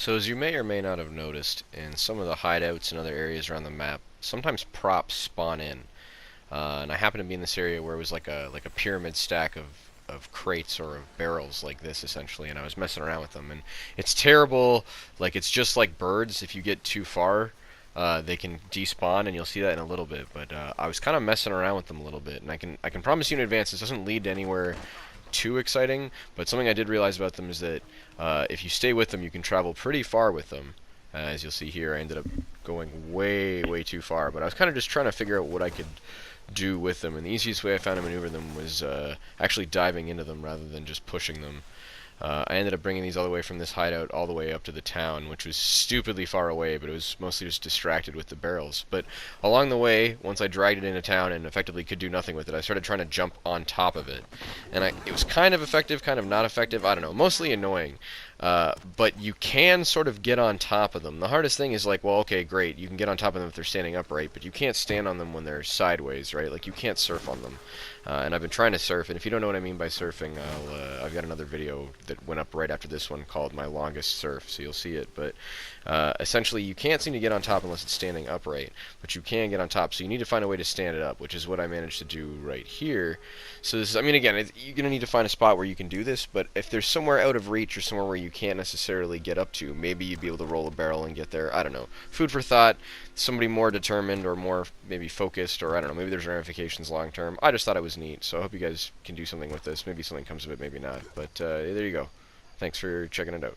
So as you may or may not have noticed, in some of the hideouts and other areas around the map, sometimes props spawn in. And I happen to be in this area where it was like a pyramid stack of crates or of barrels like this essentially, and I was messing around with them. And it's terrible. Like it's just like birds. If you get too far, they can despawn, and you'll see that in a little bit. But I was kind of messing around with them a little bit, and I can promise you in advance this doesn't lead to anywhere too exciting. But something I did realize about them is that if you stay with them, you can travel pretty far with them. As you'll see here, I ended up going way too far. But I was kind of just trying to figure out what I could do with them, and the easiest way I found to maneuver them was actually diving into them rather than just pushing them. I ended up bringing these all the way from this hideout all the way up to the town, which was stupidly far away, but it was mostly just distracted with the barrels. But along the way, once I dragged it into town and effectively could do nothing with it, I started trying to jump on top of it. And it was kind of effective, kind of not effective, I don't know, mostly annoying. But you can sort of get on top of them. The hardest thing is like, well, okay, great, you can get on top of them if they're standing upright, but you can't stand on them when they're sideways, right? Like you can't surf on them. And I've been trying to surf, and if you don't know what I mean by surfing, I've got another video that went up right after this one called My Longest Surf, so you'll see it. But essentially, you can't seem to get on top unless it's standing upright, but you can get on top, so you need to find a way to stand it up, which is what I managed to do right here. So this is, I mean, again, you're going to need to find a spot where you can do this, but if there's somewhere out of reach or somewhere where you can't necessarily get up to, maybe you'd be able to roll a barrel and get there. I don't know. Food for thought. Somebody more determined or more maybe focused, or I don't know, maybe there's ramifications long term. I just thought it was neat, so I hope you guys can do something with this. Maybe something comes of it, maybe not. But there you go. Thanks for checking it out.